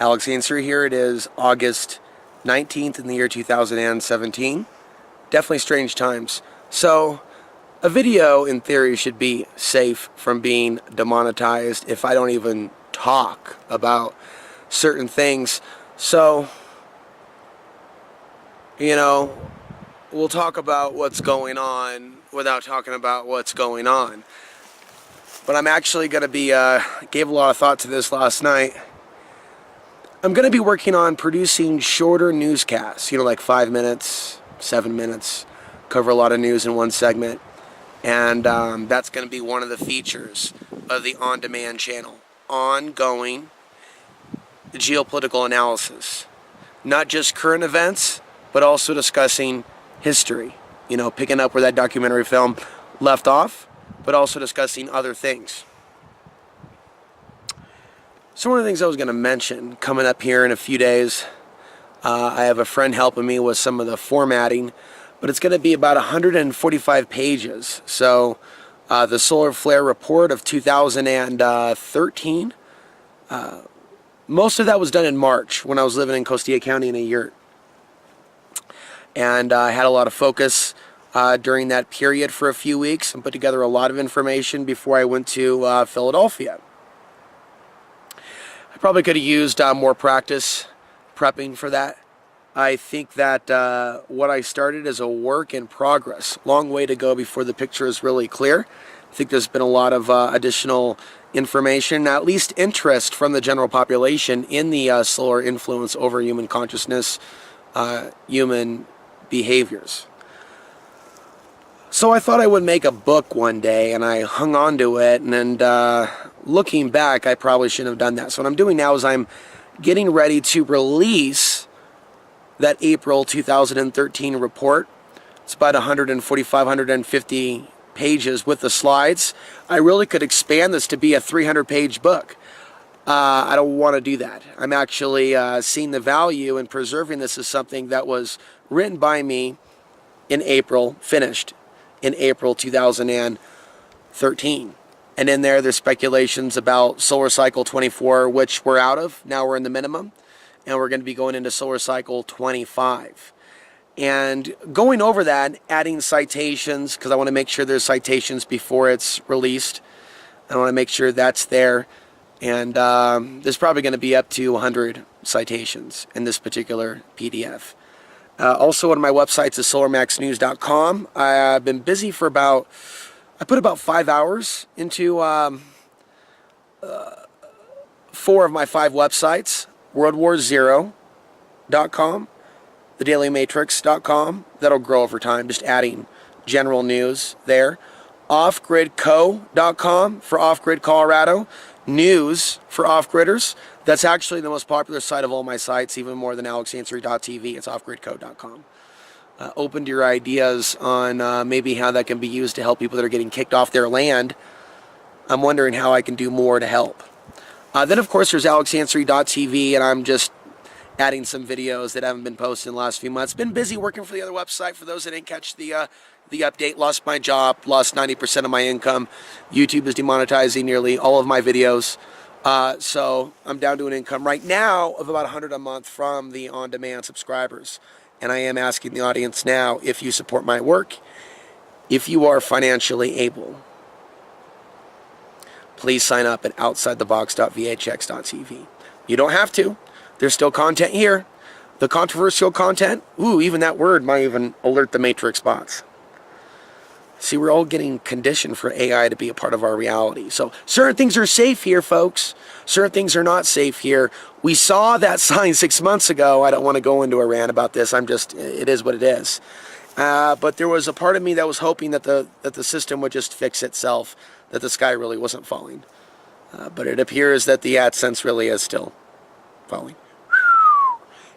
Alex Answer here. It is August 19th in the year 2017. Definitely strange times. So, a video in theory should be safe from being demonetized if I don't even talk about certain things. So, we'll talk about what's going on without talking about what's going on. But I'm actually going to be, gave a lot of thought to this last night. I'm going to be working on producing shorter newscasts, like 5 minutes, 7 minutes, cover a lot of news in one segment. And that's going to be one of the features of the on-demand channel. Ongoing geopolitical analysis. Not just current events, but also discussing history. Picking up where that documentary film left off, but also discussing other things. So one of the things I was going to mention coming up here in a few days, I have a friend helping me with some of the formatting, but it's going to be about 145 pages. So the solar flare report of 2013, most of that was done in March when I was living in Costilla County in a yurt. And I had a lot of focus during that period for a few weeks and put together a lot of information before I went to Philadelphia. I probably could have used more practice prepping for that. I think that what I started is a work in progress. Long way to go before the picture is really clear. I think there's been a lot of additional information, at least interest from the general population in the solar influence over human consciousness, human behaviors. So I thought I would make a book one day, and I hung on to it, and looking back, I probably shouldn't have done that. So what I'm doing now is I'm getting ready to release that April 2013 report. It's about 145, 150 pages with the slides. I really could expand this to be a 300-page book. I don't want to do that. I'm actually seeing the value in preserving this as something that was written by me in April, finished in April 2013. And in there's speculations about solar cycle 24, which we're out of. Now we're in the minimum. And we're going to be going into solar cycle 25. And going over that, adding citations, because I want to make sure there's citations before it's released. I want to make sure that's there. And there's probably going to be up to 100 citations in this particular PDF. Also, one of my websites is solarmaxnews.com. I've been busy for I put about 5 hours into 4 of my 5 websites. WorldWarZero.com, TheDailyMatrix.com. That'll grow over time, just adding general news there. offgridco.com for Off-Grid Colorado. News for off-gridders. That's actually the most popular site of all my sites, even more than AlexAnswerTV. It's offgridco.com. Open to your ideas on maybe how that can be used to help people that are getting kicked off their land. I'm wondering how I can do more to help. Then, of course, there's AlexAnswerTV, and I'm just adding some videos that haven't been posted in the last few months. Been busy working for the other website. For those that didn't catch the update, lost my job, lost 90% of my income. YouTube is demonetizing nearly all of my videos. So I'm down to an income right now of about $100 a month from the on-demand subscribers. And I am asking the audience now, if you support my work, if you are financially able, please sign up at outsidethebox.vhx.tv. You don't have to. There's still content here. The controversial content, even that word might even alert the Matrix bots. See, we're all getting conditioned for AI to be a part of our reality. So certain things are safe here, folks. Certain things are not safe here. We saw that sign 6 months ago. I don't want to go into a rant about this. It is what it is. But there was a part of me that was hoping that the system would just fix itself, that the sky really wasn't falling. But it appears that the AdSense really is still falling.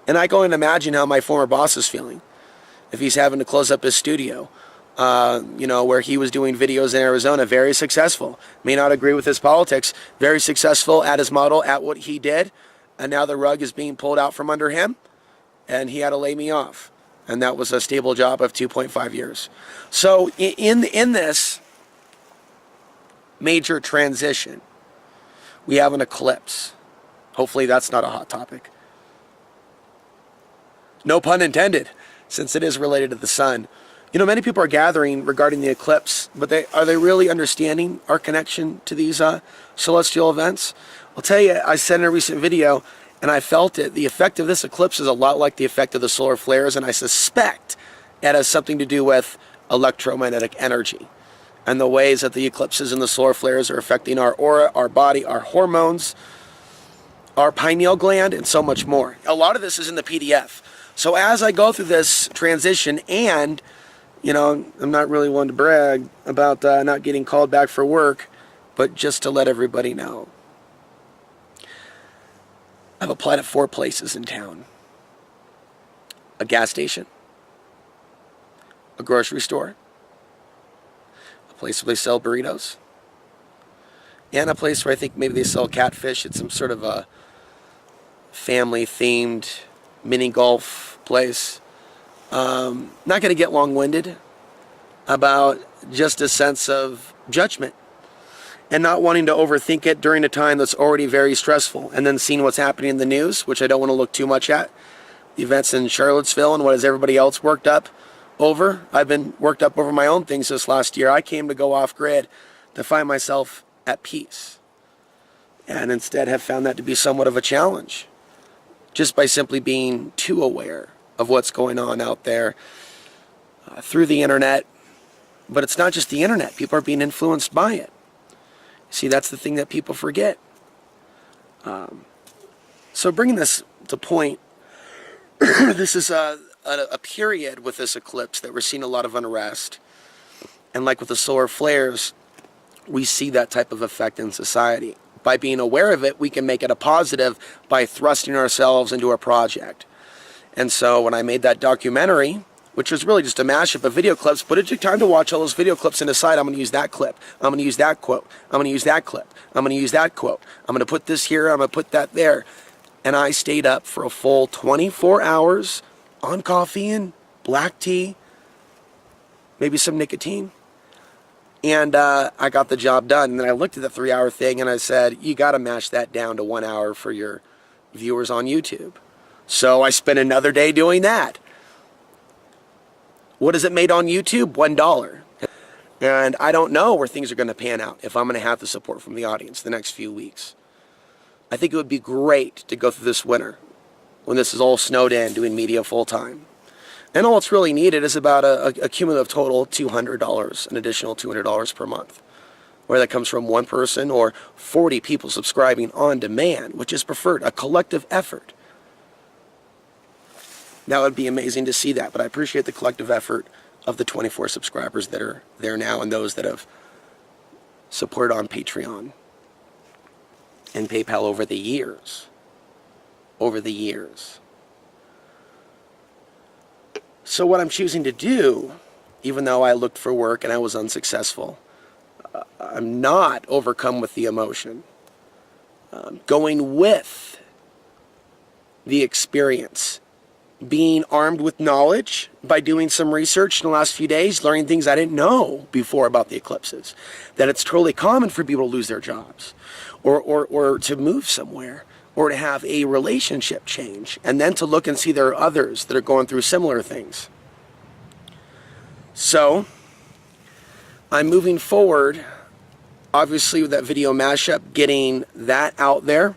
And I go and imagine how my former boss is feeling if he's having to close up his studio. Where he was doing videos in Arizona, very successful. May not agree with his politics, very successful at his model, at what he did, and now the rug is being pulled out from under him, and he had to lay me off. And that was a stable job of 2.5 years. So in this major transition, we have an eclipse. Hopefully that's not a hot topic. No pun intended, since it is related to the sun. You know, many people are gathering regarding the eclipse, but are they really understanding our connection to these celestial events? I'll tell you, I said in a recent video, and I felt it, the effect of this eclipse is a lot like the effect of the solar flares, and I suspect it has something to do with electromagnetic energy and the ways that the eclipses and the solar flares are affecting our aura, our body, our hormones, our pineal gland, and so much more. A lot of this is in the PDF. So as I go through this transition, and, you know, I'm not really one to brag about not getting called back for work, but just to let everybody know, I've applied at 4 places in town. A gas station, a grocery store, a place where they sell burritos, and a place where I think maybe they sell catfish. It's some sort of a family-themed mini golf place. Not going to get long-winded about just a sense of judgment and not wanting to overthink it during a time that's already very stressful, and then seeing what's happening in the news, which I don't want to look too much at. The events in Charlottesville and what is everybody else worked up over. I've been worked up over my own things this last year. I came to go off-grid to find myself at peace, and instead have found that to be somewhat of a challenge, just by simply being too aware of what's going on out there through the internet. But it's not just the internet. People are being influenced by it. See, that's the thing that people forget. So bringing this to point, this is a period with this eclipse that we're seeing a lot of unrest. And like with the solar flares, we see that type of effect in society. By being aware of it, we can make it a positive by thrusting ourselves into a project. And so when I made that documentary, which was really just a mashup of video clips, but it took time to watch all those video clips and decide, I'm going to use that clip, I'm going to use that quote, I'm going to use that clip, I'm going to use that quote, I'm going to put this here, I'm going to put that there. And I stayed up for a full 24 hours on coffee and black tea, maybe some nicotine. And I got the job done. And then I looked at the 3-hour thing and I said, you got to mash that down to 1 hour for your viewers on YouTube. So I spent another day doing that. What is it made on YouTube? $1. And I don't know where things are going to pan out if I'm going to have the support from the audience the next few weeks. I think it would be great to go through this winter when this is all snowed in, doing media full time. And all that's really needed is about a cumulative total $200, an additional $200 per month. Whether that comes from one person or 40 people subscribing on demand, which is preferred, a collective effort. That would be amazing to see that, but I appreciate the collective effort of the 24 subscribers that are there now and those that have supported on Patreon and PayPal over the years. Over the years. So what I'm choosing to do, even though I looked for work and I was unsuccessful, I'm not overcome with the emotion. Going with the experience, being armed with knowledge by doing some research in the last few days, learning things I didn't know before about the eclipses, that it's totally common for people to lose their jobs or to move somewhere or to have a relationship change, and then to look and see there are others that are going through similar things. So I'm moving forward, obviously with that video mashup, getting that out there,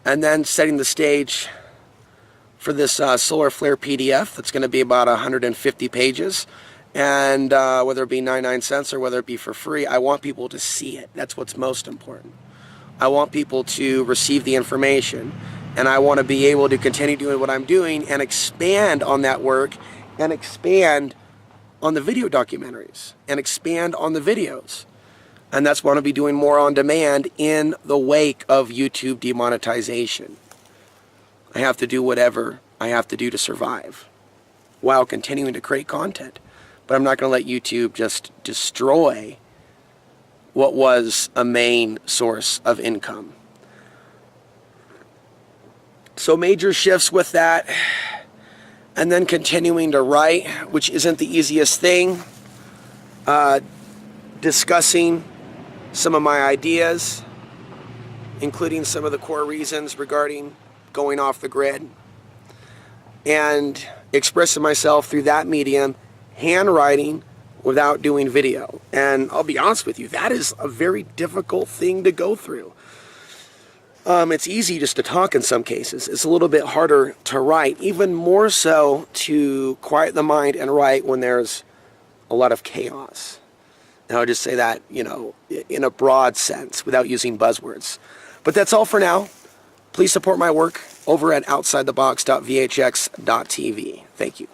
and then setting the stage for this solar flare PDF that's going to be about 150 pages. And whether it be 99 cents or whether it be for free, I want people to see it. That's what's most important. I want people to receive the information, and I want to be able to continue doing what I'm doing and expand on that work and expand on the video documentaries and expand on the videos. And that's what I want to be doing more on demand in the wake of YouTube demonetization. I have to do whatever I have to do to survive while continuing to create content. But I'm not going to let YouTube just destroy what was a main source of income. So major shifts with that, and then continuing to write, which isn't the easiest thing. Discussing some of my ideas including some of the core reasons regarding going off the grid, and expressing myself through that medium, handwriting, without doing video. And I'll be honest with you, that is a very difficult thing to go through. It's easy just to talk in some cases. It's a little bit harder to write, even more so to quiet the mind and write when there's a lot of chaos. And I'll just say that, in a broad sense without using buzzwords. But that's all for now. Please support my work over at outsidethebox.vhx.tv. Thank you.